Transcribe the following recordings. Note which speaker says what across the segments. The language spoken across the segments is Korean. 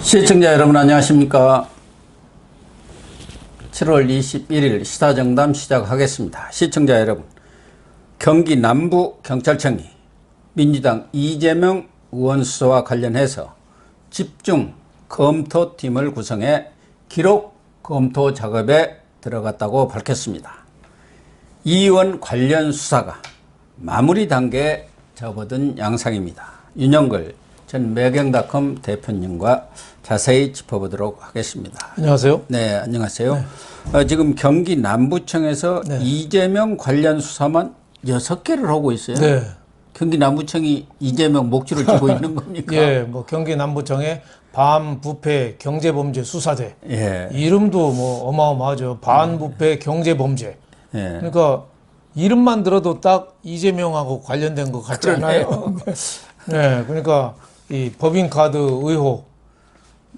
Speaker 1: 시청자 여러분 안녕하십니까. 7월 21일 시사정담 시작하겠습니다. 시청자 여러분, 경기 남부경찰청이 민주당 이재명 의원 수사와 관련해서 집중 검토팀을 구성해 기록 검토 작업에 들어갔다고 밝혔습니다. 이 의원 관련 수사가 마무리 단계에 접어든 양상입니다. 윤영글 전 매경닷컴 대표님과 자세히 짚어보도록 하겠습니다.
Speaker 2: 안녕하세요.
Speaker 1: 네, 안녕하세요. 네. 지금 경기 남부청에서 네. 이재명 관련 수사만 6개를 하고 있어요. 네. 경기 남부청이 이재명 목줄을 쥐고 있는 겁니까?
Speaker 2: 예, 뭐 경기 남부청의 반부패 경제범죄 수사대. 예. 이름도 뭐 어마어마하죠. 반부패 경제범죄. 예. 그러니까 이름만 들어도 딱 이재명하고 관련된 것 같지 않아요? 네, 그러니까 이 법인카드 의혹,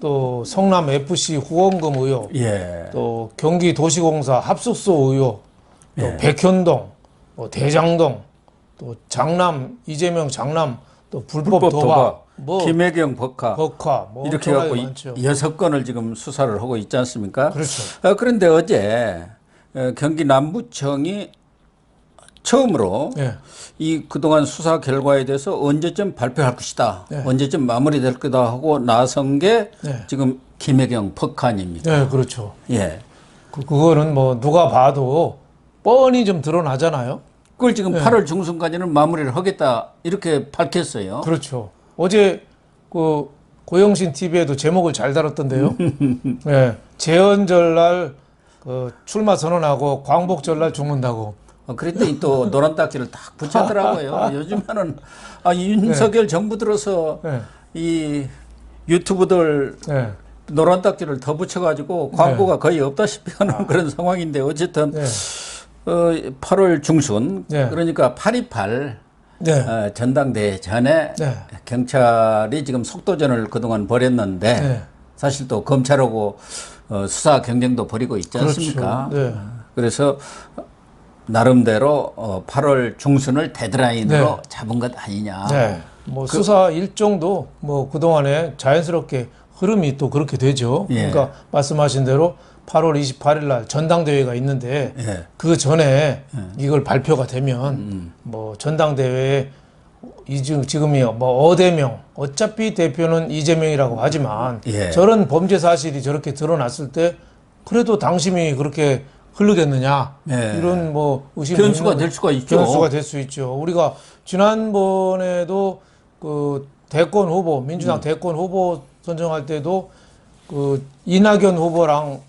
Speaker 2: 또 성남 FC 후원금 의혹, 예. 또 경기도시공사 합숙소 의혹, 또 예. 백현동, 뭐 대장동, 또 장남 이재명 장남, 또 불법 도박,
Speaker 1: 뭐 김혜경 법카
Speaker 2: 뭐
Speaker 1: 이렇게 갖고 6건을 지금 수사를 하고 있지 않습니까?
Speaker 2: 그렇죠.
Speaker 1: 그런데 어제 경기 남부청이 처음으로 네. 이 그동안 수사 결과에 대해서 언제쯤 발표할 것이다, 네. 언제쯤 마무리될 거다 하고 나선 게 네. 지금 김혜경 법카 아닙니까?
Speaker 2: 네, 그렇죠.
Speaker 1: 예,
Speaker 2: 그거는 뭐 누가 봐도 뻔히 좀 드러나잖아요.
Speaker 1: 그걸 지금 네. 8월 중순까지는 마무리를 하겠다 이렇게 밝혔어요.
Speaker 2: 그렇죠. 어제 그 고영신 TV에도 제목을 잘 다뤘던데요. 네, 재헌절날 그 출마 선언하고 광복절날 죽는다고.
Speaker 1: 그랬더니 또 노란 딱지를 딱 붙였더라고요. 요즘에는 윤석열 네. 정부 들어서 네. 이 유튜브들 네. 노란 딱지를 더 붙여가지고 광고가 네. 거의 없다시피 하는 그런 상황인데 어쨌든 네. 8월 중순 네. 그러니까 8.28 네. 전당대회 전에 네. 경찰이 지금 속도전을 그동안 벌였는데 네. 사실 또 검찰하고 수사 경쟁도 벌이고 있지 않습니까? 그렇죠. 네. 그래서 나름대로 8월 중순을 데드라인으로 네. 잡은 것 아니냐.
Speaker 2: 네. 뭐 수사 일정도 뭐 그동안에 자연스럽게 흐름이 또 그렇게 되죠. 예. 그러니까 말씀하신 대로 8월 28일 날 전당대회가 있는데 예. 그 전에 이걸 발표가 되면 뭐 전당대회에 지금이 뭐 어대명 어차피 대표는 이재명이라고 하지만 예. 저런 범죄 사실이 저렇게 드러났을 때 그래도 당심이 그렇게 흐르겠느냐 네. 이런 뭐 의심
Speaker 1: 변수가 될 수가 있죠.
Speaker 2: 변수가 될 수 있죠. 우리가 지난번에도 그 대권 후보 민주당 대권 후보 선정할 때도 그 이낙연 후보랑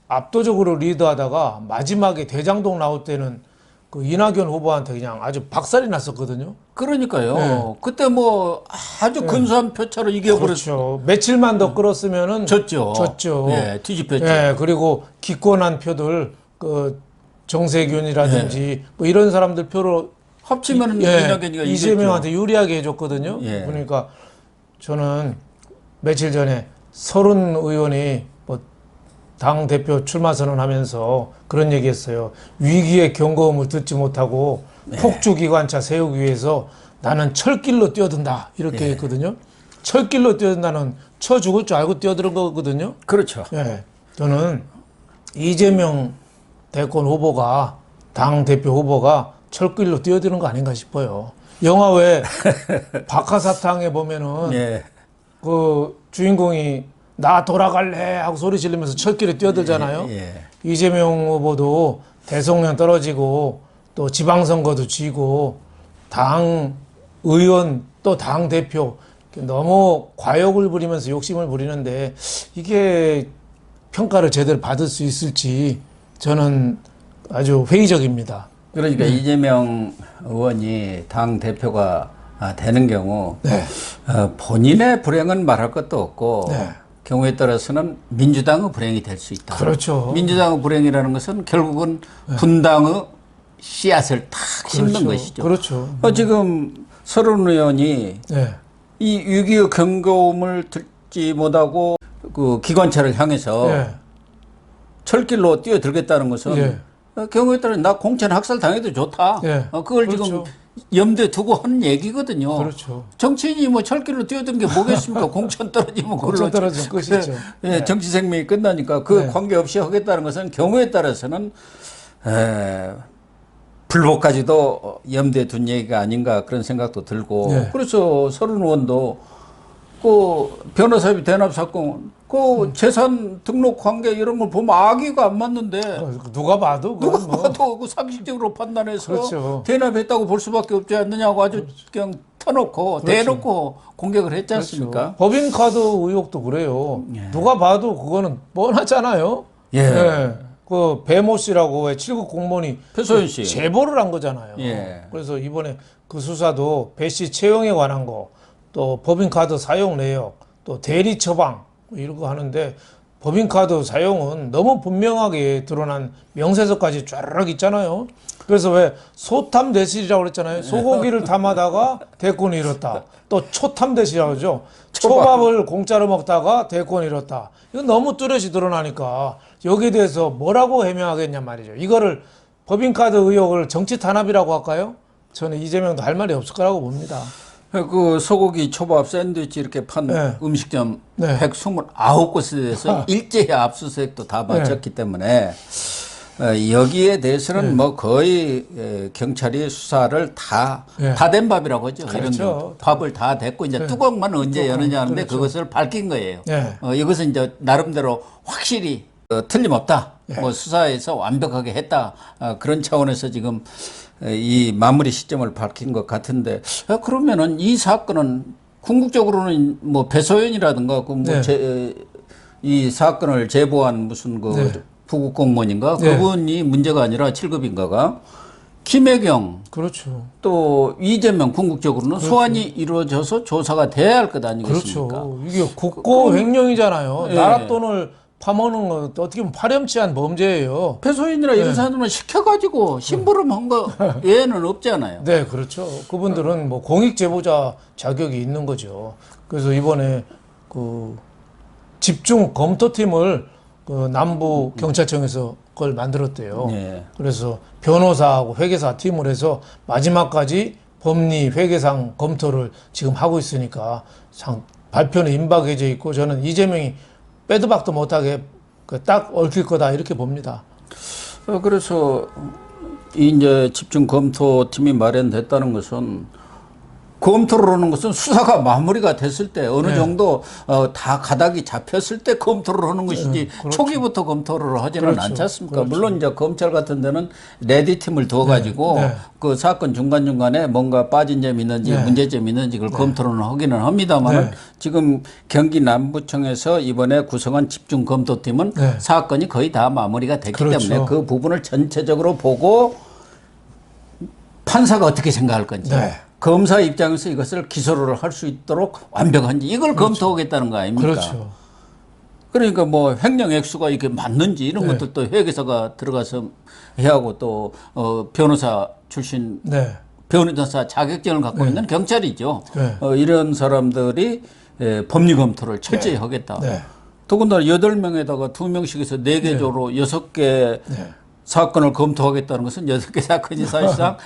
Speaker 2: 압도적으로 리드하다가 마지막에 대장동 나올 때는 그 이낙연 후보한테 그냥 아주 박살이 났었거든요.
Speaker 1: 그러니까요. 네. 그때 뭐 아주 근소한 네. 표차로 이겨버렸죠.
Speaker 2: 그렇죠. 며칠만 더 끌었으면은
Speaker 1: 졌죠.
Speaker 2: 네,
Speaker 1: 뒤집혔죠.
Speaker 2: 네, 그리고 기권한 표들 그 정세균이라든지 네. 뭐 이런 사람들 표로
Speaker 1: 합치면은
Speaker 2: 이낙연이가 이재명한테 유리하게 해줬거든요. 예. 그러니까 저는 며칠 전에 서른 의원이 뭐 당 대표 출마 선언하면서 그런 얘기했어요. 위기의 경고음을 듣지 못하고 네. 폭주 기관차 세우기 위해서 나는 철길로 뛰어든다 이렇게 했거든요. 철길로 뛰어든다는 쳐 죽을 줄 알고 뛰어드는 거거든요.
Speaker 1: 그렇죠.
Speaker 2: 예. 저는 이재명 대권 후보가 당 대표 후보가 철길로 뛰어드는 거 아닌가 싶어요. 영화 왜 박하사탕에 보면은 예. 그 주인공이 나 돌아갈래 하고 소리 지르면서 철길에 뛰어들잖아요. 이재명 후보도 대통령 떨어지고 또 지방선거도 지고 당 의원 또 당 대표 너무 과욕을 부리면서 욕심을 부리는데 이게 평가를 제대로 받을 수 있을지 저는 아주 회의적입니다.
Speaker 1: 그러니까 이재명 의원이 당 대표가 되는 경우 네. 본인의 불행은 말할 것도 없고 네. 경우에 따라서는 민주당의 불행이 될 수 있다.
Speaker 2: 그렇죠.
Speaker 1: 민주당의 불행이라는 것은 결국은 네. 분당의 씨앗을 탁 심는
Speaker 2: 그렇죠.
Speaker 1: 것이죠.
Speaker 2: 그렇죠.
Speaker 1: 지금 서른 의원이 네. 이 6.25 경고음을 듣지 못하고 그 기관차를 향해서 네. 철길로 뛰어들겠다는 것은 네. 경우에 따라 나 공천 학살 당해도 좋다. 그걸 그렇죠. 지금 염두에 두고 하는 얘기거든요.
Speaker 2: 그렇죠.
Speaker 1: 정치인이 뭐 철길로 뛰어든 게 뭐겠습니까? 공천 떨어지면
Speaker 2: 공천 떨어지면 끝이죠.
Speaker 1: 예,
Speaker 2: 네.
Speaker 1: 정치 생명이 끝나니까 그
Speaker 2: 네.
Speaker 1: 관계없이 하겠다는 것은 경우에 따라서는 불복까지도 염두에 둔 얘기가 아닌가 그런 생각도 들고
Speaker 2: 네.
Speaker 1: 그래서 서른 의원도 그 변호사비 대납 사건 그 재산 등록 관계 이런 걸 보면 악의가 안 맞는데
Speaker 2: 누가 봐도
Speaker 1: 누가
Speaker 2: 그건 뭐.
Speaker 1: 봐도 그 상식적으로 판단해서
Speaker 2: 그렇죠.
Speaker 1: 대납했다고 볼 수밖에 없지 않느냐고 아주 그냥 터놓고
Speaker 2: 그렇죠.
Speaker 1: 대놓고 공격을 했지 않습니까?
Speaker 2: 그렇죠. 법인카드 의혹도 그래요. 누가 봐도 그거는 뻔하잖아요.
Speaker 1: 예.
Speaker 2: 예. 그 배모 씨라고 왜 7급 공무원이
Speaker 1: 표소연 씨.
Speaker 2: 제보를 한 거잖아요.
Speaker 1: 예.
Speaker 2: 그래서 이번에 그 수사도 배 씨 채용에 관한 거, 또 법인카드 사용 내역, 또 대리 처방 뭐 이런 거 하는데 법인카드 사용은 너무 분명하게 드러난 명세서까지 쫙 있잖아요. 그래서 왜 소탐 대실이라고 그랬잖아요. 소고기를 담아다가 대권을 잃었다. 또 초탐 대실이라고 그러죠. 초밥을 공짜로 먹다가 대권을 잃었다. 이건 너무 뚜렷이 드러나니까 여기에 대해서 뭐라고 해명하겠냐 말이죠. 이거를 법인카드 의혹을 정치 탄압이라고 할까요? 저는 이재명도 할 말이 없을 거라고 봅니다.
Speaker 1: 그 소고기 초밥 샌드위치 이렇게 판
Speaker 2: 네.
Speaker 1: 음식점
Speaker 2: 네.
Speaker 1: 129곳에 대해서 일제히 압수수색도 다 마쳤기 때문에 여기에 대해서는 뭐 거의 경찰이 수사를 다 된 밥이라고 하죠.
Speaker 2: 그렇죠.
Speaker 1: 이런 경우. 밥을 다 댔고 이제 뚜껑만 언제 여느냐 하는데 그것을 밝힌 거예요. 이것은 이제 나름대로 확실히 틀림없다. 뭐 수사에서 완벽하게 했다. 그런 차원에서 지금 이 마무리 시점을 밝힌 것 같은데 그러면은 이 사건은 궁극적으로는 뭐 배소연이라든가 그 뭐 이 사건을 제보한 무슨 그 부국 공무원인가 그분이 문제가 아니라 7급인가가 김혜경
Speaker 2: 그렇죠.
Speaker 1: 또 이재명 궁극적으로는 소환이 이루어져서 조사가 돼야 할 것 아니겠습니까?
Speaker 2: 그렇죠. 이게 국고 횡령이잖아요. 나라 돈을 파먹는 건 어떻게 보면 파렴치한 범죄예요.
Speaker 1: 배소연이나 이런 사람들은 시켜가지고 심부름한 거 외에는 없잖아요.
Speaker 2: 네, 그렇죠. 그분들은 뭐 공익 제보자 자격이 있는 거죠. 그래서 이번에 그 집중 검토팀을 그 남부 경찰청에서 그걸 만들었대요. 그래서 변호사하고 회계사 팀을 해서 마지막까지 법리 회계상 검토를 지금 하고 있으니까 발표는 임박해져 있고 저는 이재명이 빼도 박도 못하게 딱 얽힐 거다 이렇게 봅니다.
Speaker 1: 그래서 이제 집중 검토팀이 마련됐다는 것은 검토를 하는 것은 수사가 마무리가 됐을 때 어느 정도 다 가닥이 잡혔을 때 검토를 하는 것이지 초기부터 검토를 하지는 않지 않습니까? 물론 이제 검찰 같은 데는 레디팀을 두어가지고 그 사건 중간중간에 뭔가 빠진 점이 있는지 문제점이 있는지 그걸 검토를 하기는 합니다만 지금 경기 남부청에서 이번에 구성한 집중 검토팀은 사건이 거의 다 마무리가 됐기 때문에 그 부분을 전체적으로 보고 판사가 어떻게 생각할 건지 검사 입장에서 이것을 기소를 할 수 있도록 완벽한지 이걸 검토하겠다는 거 아닙니까?
Speaker 2: 그렇죠.
Speaker 1: 그러니까 뭐 횡령 액수가 이게 맞는지 이런 것들도 회계사가 들어가서 해야 하고 또 변호사 출신 변호사 자격증을 갖고 있는 경찰이죠. 이런 사람들이 법리 검토를 철저히 하겠다. 더군다나 8명에다가 2명씩 해서 4개 조로 6개 사건을 검토하겠다는 것은 6개 사건이 사실상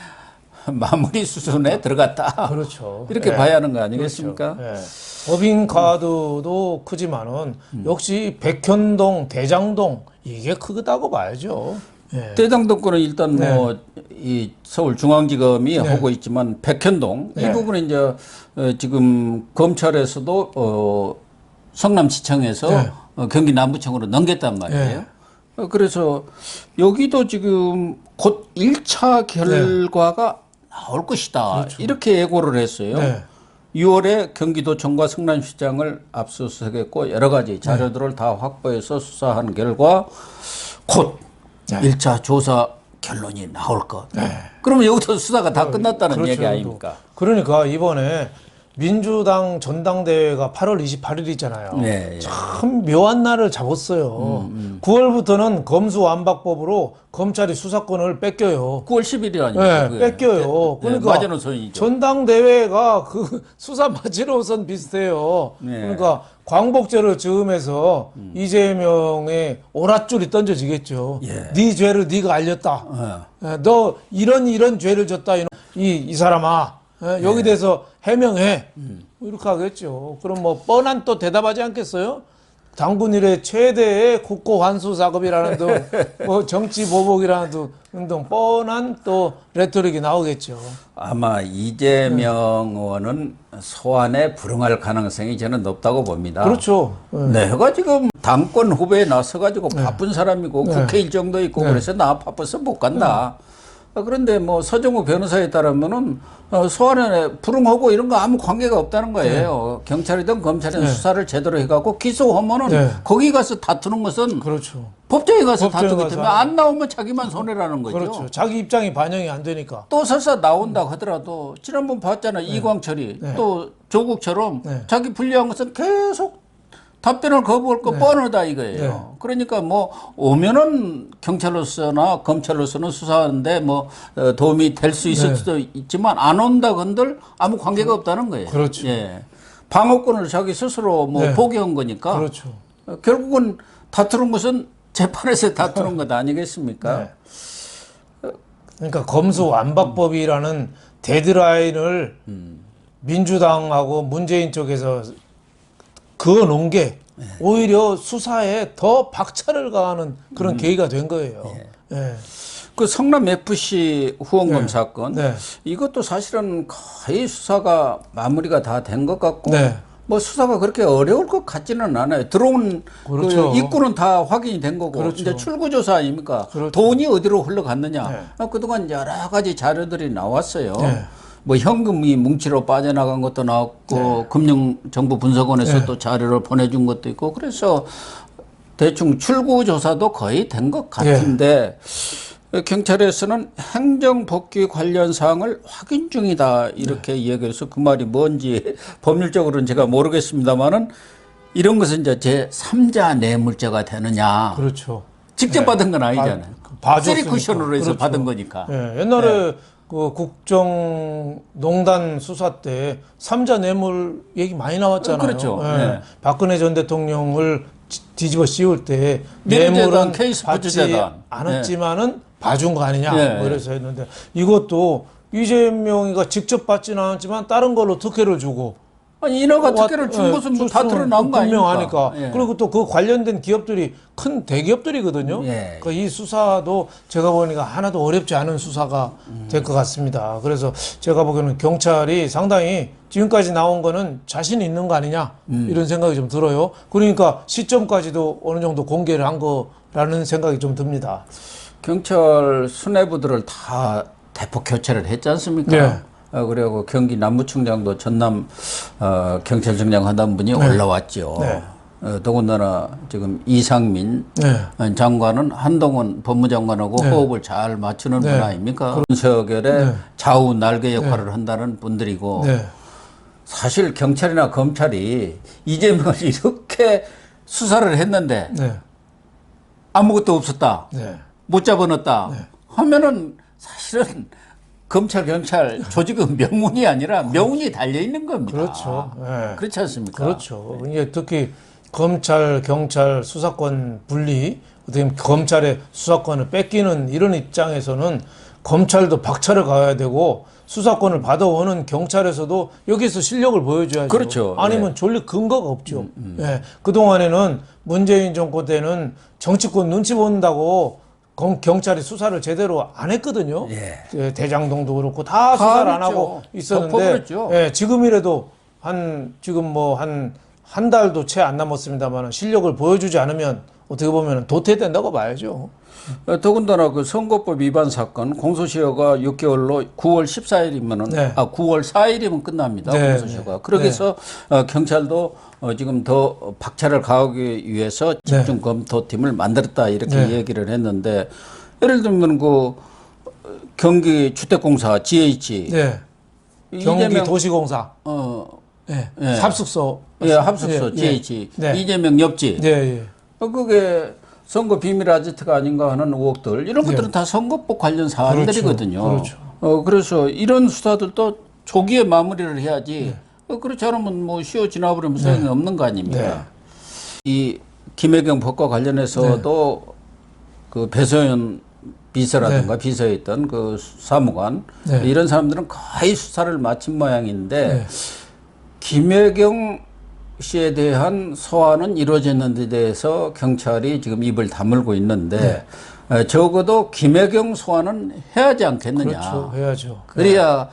Speaker 1: 마무리 수준에 들어갔다.
Speaker 2: 그렇죠.
Speaker 1: 이렇게 봐야 하는 거 아니겠습니까?
Speaker 2: 그렇죠. 법인카드도 크지만은 역시 백현동, 대장동 이게 크다고 봐야죠.
Speaker 1: 대장동 건은 일단 뭐 이 서울중앙지검이 하고 있지만 백현동 이 부분은 이제 지금 검찰에서도 성남시청에서 경기 남부청으로 넘겼단 말이에요. 그래서 여기도 지금 곧 1차 결과가 나올 것이다. 이렇게 예고를 했어요. 6월에 경기도청과 성남시장을 압수수색했고 여러 가지 자료들을 다 확보해서 수사한 결과 곧 1차 조사 결론이 나올 것. 그러면 여기서 수사가 다 끝났다는 얘기 아닙니까?
Speaker 2: 그러니까 이번에 민주당 전당대회가 8월 28일이잖아요. 참 묘한 날을 잡았어요. 9월부터는 검수완박법으로 검찰이 수사권을 뺏겨요.
Speaker 1: 9월 10일이 아닙니까?
Speaker 2: 뺏겨요. 그러니까
Speaker 1: 마지노선이죠.
Speaker 2: 전당대회가 그 수사 마지노선 비슷해요. 그러니까 광복죄를 저음해서 이재명의 오랏줄이 던져지겠죠. 네 죄를 네가 알렸다. 너 이런 죄를 졌다. 이 사람아, 여기 대해서 해명해. 이렇게 하겠죠. 그럼 뭐 뻔한 또 대답하지 않겠어요? 당군 이래 최대의 국고 환수 작업이라는 등, 뭐 정치 보복이라는 등 뻔한 또 레토릭이 나오겠죠.
Speaker 1: 아마 이재명 의원은 소환에 불응할 가능성이 저는 높다고 봅니다.
Speaker 2: 그렇죠.
Speaker 1: 내가 지금 당권 후보에 나서가지고 바쁜 사람이고 국회 일정도 있고 그래서 나 바빠서 못 간다. 그런데 뭐 서정우 변호사에 따르면은 소환에 불응하고 이런 거 아무 관계가 없다는 거예요. 경찰이든 검찰이든 수사를 제대로 해갖고 기소하면은 거기 가서 다투는 것은
Speaker 2: 그렇죠.
Speaker 1: 법정에 가서
Speaker 2: 법정에
Speaker 1: 다투기
Speaker 2: 가서
Speaker 1: 때문에 안 나오면 자기만 손해라는 거죠.
Speaker 2: 그렇죠. 자기 입장이 반영이 안 되니까.
Speaker 1: 또 설사 나온다 하더라도 지난번 봤잖아 이광철이 또 조국처럼 자기 불리한 것은 계속 답변을 거부할 거 뻔하다 이거예요. 그러니까 뭐 오면은 경찰로서나 검찰로서는 수사하는데 뭐 도움이 될 수 있을 수도 있지만 안 온다 건들 아무 관계가 없다는 거예요.
Speaker 2: 그렇죠.
Speaker 1: 예. 방어권을 자기 스스로 뭐 포기한 거니까
Speaker 2: 그렇죠.
Speaker 1: 결국은 다투는 것은 재판에서 다투는 것 아니겠습니까?
Speaker 2: 그러니까 검수완박법이라는 데드라인을 민주당하고 문재인 쪽에서 그어놓은 게 오히려 수사에 더 박차를 가하는 그런 계기가 된 거예요. 예.
Speaker 1: 그 성남 FC 후원금 사건 이것도 사실은 거의 수사가 마무리가 다 된 것 같고 뭐 수사가 그렇게 어려울 것 같지는 않아요. 들어온
Speaker 2: 그렇죠.
Speaker 1: 그 입구는 다 확인이 된 거고 이제 출구조사 아닙니까? 돈이 어디로 흘러갔느냐? 그동안 여러 가지 자료들이 나왔어요. 뭐 현금이 뭉치로 빠져나간 것도 나왔고 금융정보분석원에서 또 자료를 보내준 것도 있고 그래서 대충 출구 조사도 거의 된 것 같은데 경찰에서는 행정복귀 관련 사항을 확인 중이다 이렇게 이야기해서 그 말이 뭔지 법률적으로는 제가 모르겠습니다만은 이런 것은 이제 제3자 뇌물죄가 되느냐.
Speaker 2: 그렇죠.
Speaker 1: 직접 받은 건 아니잖아요. 쓰리 쿠션으로 해서
Speaker 2: 그렇죠.
Speaker 1: 받은 거니까.
Speaker 2: 옛날에 그 국정농단 수사 때 3자 뇌물 얘기 많이 나왔잖아요.
Speaker 1: 그렇죠.
Speaker 2: 박근혜 전 대통령을 뒤집어 씌울 때 뇌물은 받지 않았지만은 봐준 거 아니냐 뭐 이래서 했는데 이것도 이재명이가 직접 받지는 않았지만 다른 걸로 특혜를 주고
Speaker 1: 아니 인허가 특혜를 준 것은 뭐 다 드러난 거 아닙니까?
Speaker 2: 분명하니까. 그리고 또 그 관련된 기업들이 큰 대기업들이거든요. 그러니까 이 수사도 제가 보니까 하나도 어렵지 않은 수사가 될 것 같습니다. 그래서 제가 보기에는 경찰이 상당히 지금까지 나온 거는 자신 있는 거 아니냐 이런 생각이 좀 들어요. 그러니까 시점까지도 어느 정도 공개를 한 거라는 생각이 좀 듭니다.
Speaker 1: 경찰 수뇌부들을 다 대폭 교체를 했지 않습니까? 그리고 경기 남부청장도 전남 경찰청장 하던 분이 올라왔죠. 더군다나 지금 이상민 장관은 한동훈 법무장관하고 호흡을 잘 맞추는 분 아닙니까? 윤석열의 좌우 날개 역할을 한다는 분들이고 사실 경찰이나 검찰이 이재명을 이렇게 수사를 했는데 아무것도 없었다. 못 잡아넣었다. 하면은 사실은 검찰, 경찰 조직은 명운이 아니라 명운이 달려있는 겁니다.
Speaker 2: 그렇죠.
Speaker 1: 그렇지 않습니까?
Speaker 2: 그렇죠. 이게 특히 검찰, 경찰 수사권 분리, 어떻게 보면 검찰의 수사권을 뺏기는 이런 입장에서는 검찰도 박차를 가야 되고 수사권을 받아오는 경찰에서도 여기서 실력을 보여줘야죠.
Speaker 1: 그렇죠.
Speaker 2: 아니면 졸릴 근거가 없죠. 그동안에는 문재인 정권 때는 정치권 눈치 본다고 경찰이 수사를 제대로 안 했거든요. 대장동도 그렇고 다 수사를 안 하고 있었는데 지금이라도 지금 뭐 한 달도 채 안 남았습니다만 실력을 보여주지 않으면 어떻게 보면 도태된다고 봐야죠.
Speaker 1: 더군다나 그 선거법 위반 사건 공소시효가 6개월로 9월 14일이면은 9월 4일이면 끝납니다. 공소시효가. 그러기서 경찰도 지금 더 박차를 가하기 위해서 집중 검토팀을 만들었다 이렇게 얘기를 했는데 예를 들면 그 경기 주택공사 GH
Speaker 2: 경기 도시공사 합숙소
Speaker 1: 합숙소 GH 이재명 옆집 그게 선거 비밀 아지트가 아닌가 하는 의혹들 이런 것들은 다 선거법 관련 사안들이거든요. 그래서 이런 수사들도 조기에 마무리를 해야지 그렇지 않으면 뭐 시효 지나버리면 소용이 없는 거 아닙니까? 이 김혜경 법과 관련해서도 그 배소연 비서라든가 비서에 있던 그 사무관 이런 사람들은 거의 수사를 마친 모양인데 김혜경 씨에 대한 소환은 이루어졌는데 대해서 경찰이 지금 입을 다물고 있는데 적어도 김혜경 소환은 해야 하지 않겠느냐.
Speaker 2: 그렇죠. 해야죠.
Speaker 1: 그래야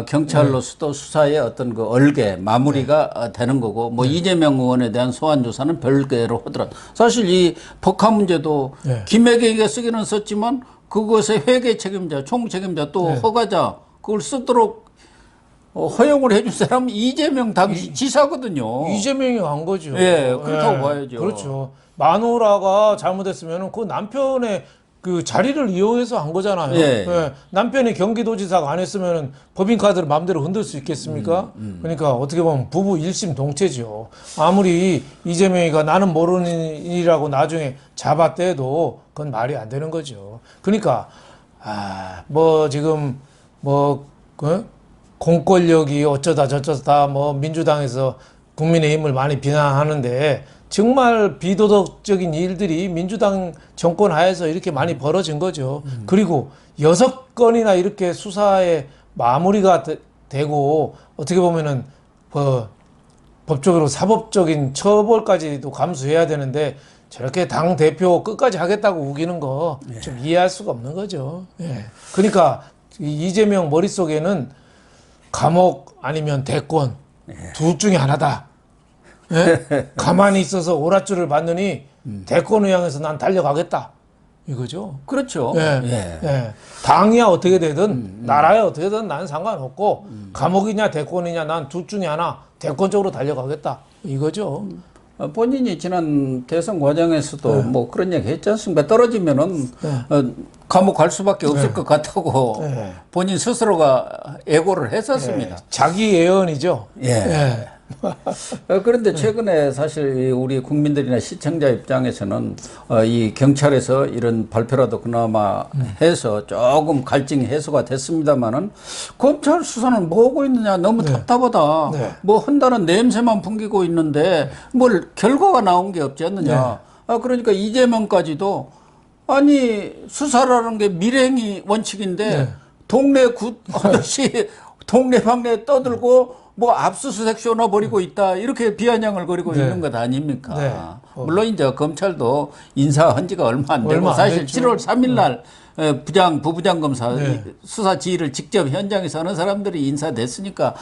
Speaker 1: 경찰로서도 수사의 어떤 그 얼개 마무리가 되는 거고 뭐 이재명 의원에 대한 소환 조사는 별개로 하더라도 사실 이 법화 문제도 김혜경이가 쓰기는 썼지만 그것의 회계 책임자, 총 책임자 또 허가자 그걸 쓰도록 허용을 해준 사람은 이재명 당시 지사거든요.
Speaker 2: 이재명이 한 거죠.
Speaker 1: 예, 그렇다고 봐야죠.
Speaker 2: 그렇죠. 마누라가 잘못했으면 그 남편의 그 자리를 이용해서 한 거잖아요. 예. 남편이 경기도지사가 안 했으면 법인카드를 마음대로 흔들 수 있겠습니까? 그러니까 어떻게 보면 부부 일심 동체죠. 아무리 이재명이가 나는 모르는 일이라고 나중에 잡았대도 그건 말이 안 되는 거죠. 그러니까 뭐 지금 뭐 공권력이 어쩌다 저쩌다 뭐 민주당에서 국민의힘을 많이 비난하는데 정말 비도덕적인 일들이 민주당 정권 하에서 이렇게 많이 벌어진 거죠. 그리고 6건이나 이렇게 수사에 마무리가 되고 어떻게 보면은 법적으로 사법적인 처벌까지도 감수해야 되는데 저렇게 당 대표 끝까지 하겠다고 우기는 거 좀 이해할 수가 없는 거죠. 예. 그러니까 이재명 머릿속에는 감옥 아니면 대권 둘 중에 하나다. 예? 가만히 있어서 오랏줄을 받느니 대권을 향해서 난 달려가겠다. 이거죠.
Speaker 1: 그렇죠.
Speaker 2: 예. 당이야 어떻게 되든 나라야 어떻게 되든 나는 상관없고 감옥이냐 대권이냐 난 둘 중에 하나 대권 쪽으로 달려가겠다. 이거죠.
Speaker 1: 본인이 지난 대선 과정에서도 뭐 그런 얘기 했지 않습니까? 떨어지면은 감옥 갈 수밖에 없을 것 같다고 본인 스스로가 예고를 했었습니다.
Speaker 2: 자기 예언이죠.
Speaker 1: 그런데 최근에 사실 우리 국민들이나 시청자 입장에서는 이 경찰에서 이런 발표라도 그나마 해서 조금 갈증이 해소가 됐습니다만은 검찰 수사는 뭐 하고 있느냐 너무 답답하다. 뭐 한다는 냄새만 풍기고 있는데 뭘 결과가 나온 게 없지 않느냐. 그러니까 이재명까지도 아니 수사라는 게 밀행이 원칙인데 동네 아저씨 동네방네 떠들고 뭐 압수수색 쇼나 벌이고 있다 이렇게 비아냥을 거리고 있는 것 아닙니까? 물론 이제 검찰도 인사한 지가 얼마 안 되고 사실 7월 3일 날 부부장 검사 수사 지휘를 직접 현장에서 하는 사람들이 인사됐으니까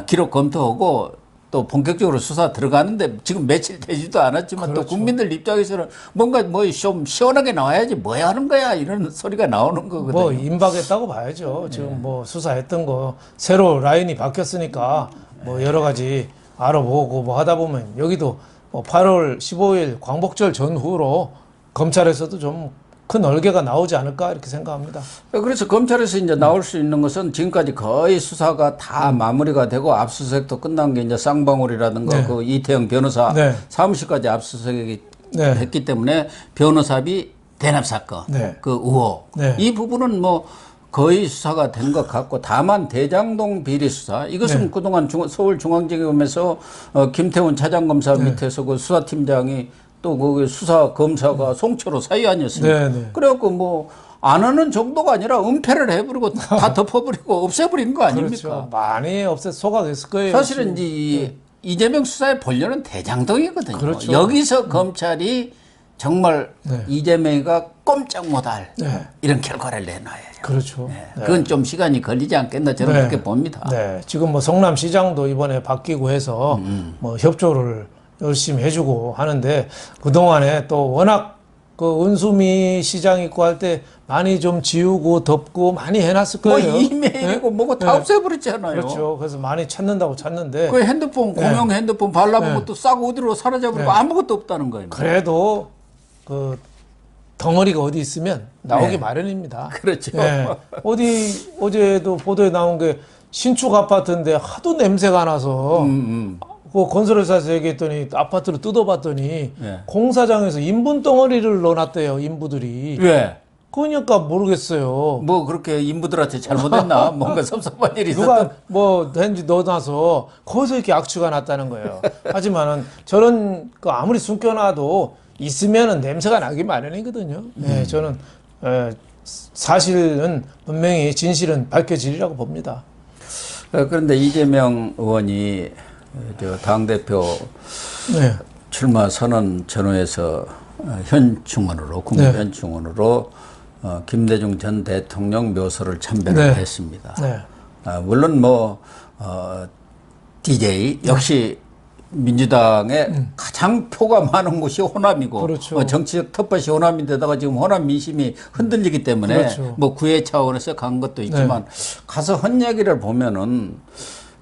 Speaker 1: 기록 검토하고 또 본격적으로 수사 들어가는데 지금 며칠 되지도 않았지만 또 국민들 입장에서는 뭔가 뭐 좀 시원하게 나와야지 뭐 하는 거야 이런 소리가 나오는 거거든요.
Speaker 2: 뭐 임박했다고 봐야죠. 지금 뭐 수사했던 거 새로 라인이 바뀌었으니까 뭐 여러 가지 알아보고 뭐 하다 보면 여기도 뭐 8월 15일 광복절 전후로 검찰에서도 좀 큰 얼개가 나오지 않을까 이렇게 생각합니다.
Speaker 1: 그래서 검찰에서 이제 나올 수 있는 것은 지금까지 거의 수사가 다 마무리가 되고 압수수색도 끝난 게 이제 쌍방울이라든가 그 이태영 변호사 사무실까지 압수수색이 했기 때문에 변호사비 대납 사건 그 의혹 이 부분은 뭐 거의 수사가 된 것 같고 다만 대장동 비리 수사 이것은 그동안 서울중앙지검에서 김태훈 차장검사 밑에서 그 수사팀장이 또 그 수사 검사가 송초로 사이 아니었습니까? 그래갖고 뭐 안 하는 정도가 아니라 은폐를 해버리고 다 덮어버리고 없애버린 거 아닙니까?
Speaker 2: 그렇죠. 많이 소각했을 거예요.
Speaker 1: 사실은 이제 이재명 수사의 본련은 대장동이거든요.
Speaker 2: 그렇죠.
Speaker 1: 여기서 검찰이 정말 이재명이가 꼼짝 못할 이런 결과를 내놔야 해요.
Speaker 2: 그렇죠.
Speaker 1: 그건 좀 시간이 걸리지 않겠나 저는 그렇게 봅니다.
Speaker 2: 지금 뭐 성남시장도 이번에 바뀌고 해서 뭐 협조를 열심히 해주고 하는데 그동안에 또 워낙 그 은수미 시장 있고 할 때 많이 좀 지우고 덮고 많이 해놨을 거예요.
Speaker 1: 뭐 이메일이고 뭐고 다 없애버렸잖아요.
Speaker 2: 그렇죠. 그래서 많이 찾는다고 찾는데
Speaker 1: 그 핸드폰 공용 핸드폰 발라본 것도 싹 어디로 사라져버리고 아무것도 없다는 거예요.
Speaker 2: 그래도 그 덩어리가 어디 있으면 나오기 마련입니다.
Speaker 1: 그렇죠.
Speaker 2: 어제도 보도에 나온 게 신축 아파트인데 하도 냄새가 나서 그 건설회사에서 얘기했더니 아파트를 뜯어봤더니 공사장에서 인분 덩어리를 넣어놨대요. 인부들이.
Speaker 1: 왜?
Speaker 2: 그러니까 모르겠어요.
Speaker 1: 뭐 그렇게 인부들한테 잘못했나? 뭔가 섭섭한 일이
Speaker 2: 누가
Speaker 1: 있었던.
Speaker 2: 뭐 된지 넣어놔서 거기서 이렇게 악취가 났다는 거예요. 하지만은 저런 거 아무리 숨겨놔도 있으면은 냄새가 나기 마련이거든요. 저는 사실은 분명히 진실은 밝혀지리라고 봅니다.
Speaker 1: 그런데 이재명 의원이 당대표
Speaker 2: 네.
Speaker 1: 출마 선언 전후에서 현충원으로 국민
Speaker 2: 네.
Speaker 1: 현충원으로 김대중 전 대통령 묘소를 참배를
Speaker 2: 네.
Speaker 1: 했습니다.
Speaker 2: 네.
Speaker 1: 물론 DJ 역시 민주당의 가장 표가 많은 곳이 호남이고
Speaker 2: 그렇죠.
Speaker 1: 정치적 텃밭이 호남인데다가 지금 호남 민심이 흔들리기 때문에
Speaker 2: 그렇죠.
Speaker 1: 구애 차원에서 간 것도 있지만 가서 한 얘기를 보면은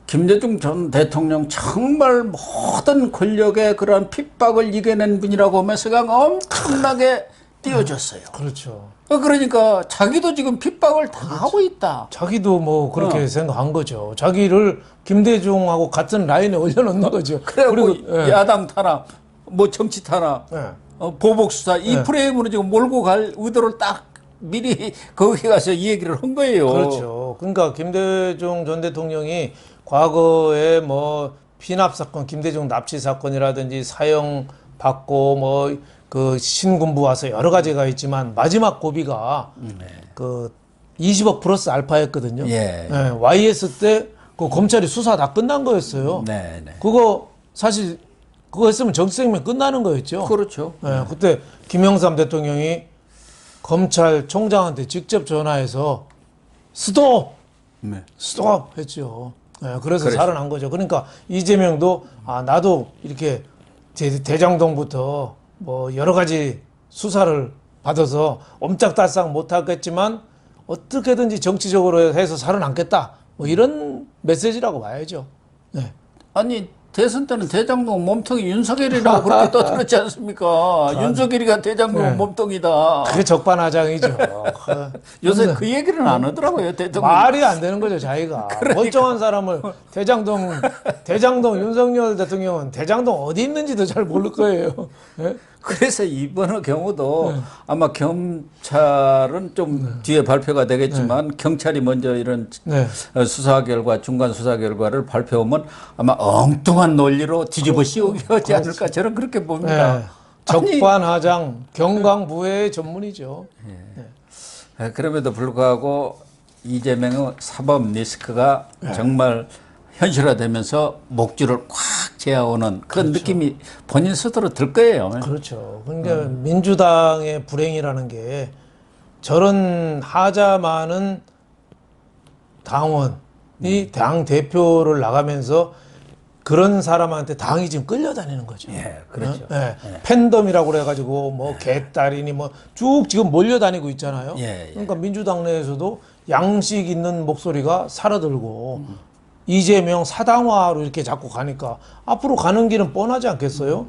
Speaker 1: 김대중 전 대통령 정말 모든 권력의 그런 핍박을 이겨낸 분이라고 하면서 그냥 엄청나게 띄워줬어요.
Speaker 2: 그렇죠.
Speaker 1: 그러니까 자기도 지금 핍박을 다 하고 있다.
Speaker 2: 자기도 뭐 그렇게 생각한 거죠. 자기를 김대중하고 같은 라인에 올려놓는 거죠.
Speaker 1: 그리고 야당 탄압, 정치 탄압, 보복 수사 이 프레임으로 지금 몰고 갈 의도를 딱 미리 거기 가서 이 얘기를 한 거예요.
Speaker 2: 그렇죠. 그러니까 김대중 전 대통령이 과거에 피납 사건, 김대중 납치 사건이라든지 사형 받고 그 신군부 와서 여러 가지가 있지만 마지막 고비가 그 20억 플러스 알파였거든요.
Speaker 1: 예.
Speaker 2: YS 때 그 검찰이 수사 다 끝난 거였어요.
Speaker 1: 네.
Speaker 2: 그거 사실 그거 했으면 정치생명 끝나는 거였죠.
Speaker 1: 그렇죠.
Speaker 2: 그때 김영삼 대통령이 검찰총장한테 직접 전화해서 스톱! 스톱! 했죠. 그래서 살아난 거죠. 그러니까 이재명도 나도 이렇게 대장동부터 여러 가지 수사를 받아서 옴짝달싹 못하겠지만 어떻게든지 정치적으로 해서 살아남겠다. 이런 메시지라고 봐야죠. 네.
Speaker 1: 아니 대선 때는 대장동 몸통이 윤석열이라고 그렇게 떠들었지 않습니까? 윤석열이가 대장동 몸통이다.
Speaker 2: 그게 적반하장이죠.
Speaker 1: 요새 그 얘기는 안 하더라고요. 대통령.
Speaker 2: 말이 안 되는 거죠, 자기가. 멀쩡한 사람을 대장동 윤석열 대통령은 대장동 어디 있는지도 잘 모를 거예요. 네?
Speaker 1: 그래서 이번 경우도 아마 경찰은 좀 뒤에 발표가 되겠지만 경찰이 먼저 이런 수사 결과, 중간 수사 결과를 발표하면 아마 엉뚱한 논리로 뒤집어 씌우게 하지 않을까 저는 그렇게 봅니다.
Speaker 2: 적반하장, 경강부회의 전문이죠.
Speaker 1: 그럼에도 불구하고 이재명의 사법 리스크가 정말 현실화되면서 목줄을 꽉 채워오는 그런 느낌이 본인 스스로 들 거예요.
Speaker 2: 그렇죠. 그러니까 민주당의 불행이라는 게 저런 하자 많은 당원이 당 대표를 나가면서 그런 사람한테 당이 지금 끌려다니는 거죠.
Speaker 1: 그렇죠.
Speaker 2: 팬덤이라고 그래가지고 개딸이니 쭉 지금 몰려다니고 있잖아요. 그러니까 민주당 내에서도 양식 있는 목소리가 사라들고 이재명 사당화로 이렇게 자꾸 가니까 앞으로 가는 길은 뻔하지 않겠어요?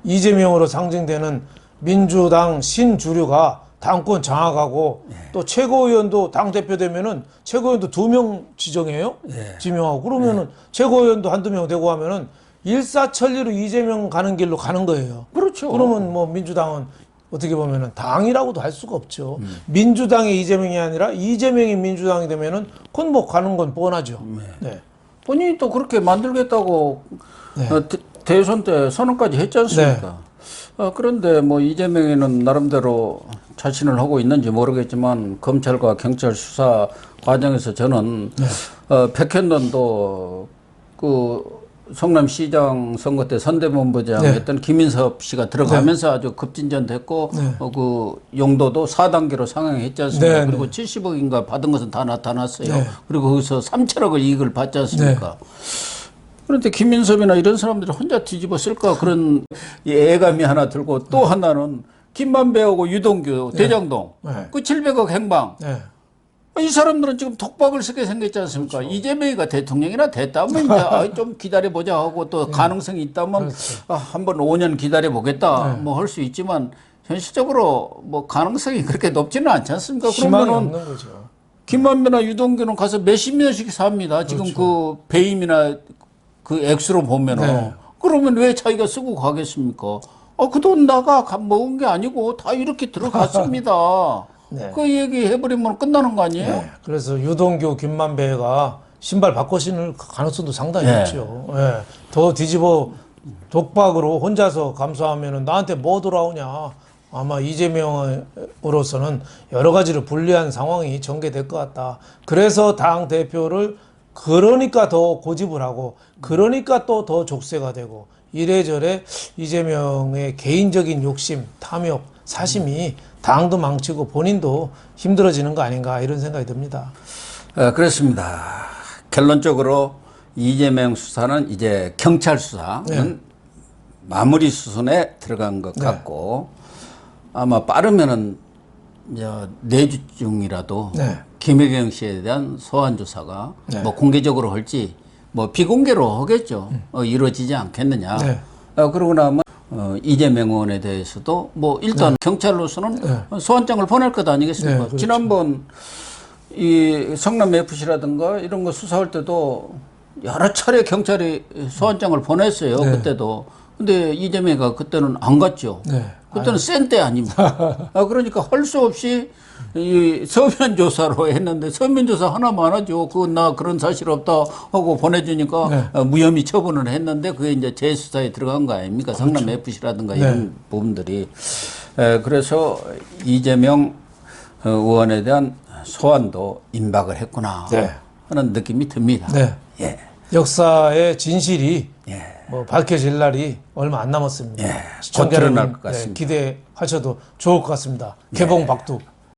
Speaker 2: 이재명으로 상징되는 민주당 신주류가 당권 장악하고 또 최고위원도 당대표 되면은 최고위원도 2명 지정해요? 지명하고 그러면은 최고위원도 한두 명 되고 하면은 일사천리로 이재명 가는 길로 가는 거예요.
Speaker 1: 그렇죠.
Speaker 2: 그러면 민주당은 어떻게 보면은 당이라고도 할 수가 없죠. 민주당의 이재명이 아니라 이재명이 민주당이 되면은 그건 가는 건 뻔하죠.
Speaker 1: 본인이 또 그렇게 만들겠다고 대선 때 선언까지 했지 않습니까? 그런데 이재명이는 나름대로 자신을 하고 있는지 모르겠지만 검찰과 경찰 수사 과정에서 저는 백현동도 그 성남시장 선거 때 선대본부장 했던 김인섭 씨가 들어가면서 아주 급진전됐고 그 용도도 4단계로 상향했지 않습니까? 그리고 70억인가 받은 것은 다 나타났어요. 그리고 거기서 3천억을 이익을 받지 않습니까? 그런데 김인섭이나 이런 사람들이 혼자 뒤집어 쓸까 그런 애감이 하나 들고 또 하나는 김만배하고 유동규 대장동 그 700억 행방 이 사람들은 지금 독박을 쓰게 생겼지 않습니까? 그렇죠. 이재명이가 대통령이나 됐다면 이제 좀 기다려보자 하고 또 가능성이 있다면 한번 5년 기다려보겠다 할 수 있지만 현실적으로 가능성이 그렇게 높지는 않지 않습니까?
Speaker 2: 희망이 없는 거죠.
Speaker 1: 김만배나 유동규는 가서 몇십 년씩 삽니다. 지금 그 배임이나 그 액수로 보면은 그러면 왜 자기가 쓰고 가겠습니까? 그 돈 나가 먹은 게 아니고 다 이렇게 들어갔습니다. 그 얘기 해버리면 끝나는 거 아니에요?
Speaker 2: 그래서 유동규, 김만배가 신발 바꿔 신을 가능성도 상당히 있죠. 더 뒤집어 독박으로 혼자서 감수하면은 나한테 뭐 돌아오냐. 아마 이재명으로서는 여러 가지로 불리한 상황이 전개될 것 같다. 그래서 당 대표를 그러니까 더 고집을 하고 그러니까 또 더 족쇄가 되고 이래저래 이재명의 개인적인 욕심, 탐욕, 사심이 당도 망치고 본인도 힘들어지는 거 아닌가 이런 생각이 듭니다.
Speaker 1: 그렇습니다. 결론적으로 이재명 수사는 이제 경찰 수사는 마무리 수순에 들어간 것 같고 아마 빠르면은 이제 내주 중이라도 김혜경 씨에 대한 소환 조사가 뭐 공개적으로 할지 뭐 비공개로 하겠죠. 이루어지지 않겠느냐. 그러고 나면 이재명 의원에 대해서도 뭐 일단 경찰로서는 소환장을 보낼 것 아니겠습니까?
Speaker 2: 그렇죠.
Speaker 1: 지난번 이 성남 FC라든가 이런 거 수사할 때도 여러 차례 경찰이 소환장을 보냈어요. 그때도. 근데 이재명이가 그때는 안 갔죠. 그때는 센 때 아닙니까? 그러니까 할 수 없이 이 서면 조사로 했는데 서면 조사 하나만 하죠. 그건 나 그런 사실 없다 하고 보내주니까 무혐의 처분을 했는데 그게 이제 재수사에 들어간 거 아닙니까? 그렇죠. 성남 FC라든가 이런 부분들이. 그래서 이재명 의원에 대한 소환도 임박을 했구나 하는 느낌이 듭니다. 예.
Speaker 2: 역사의 진실이 뭐 밝혀질 날이 얼마 안 남았습니다.
Speaker 1: 곧 드러날 것 같습니다.
Speaker 2: 기대하셔도 좋을 것 같습니다. 개봉 박두.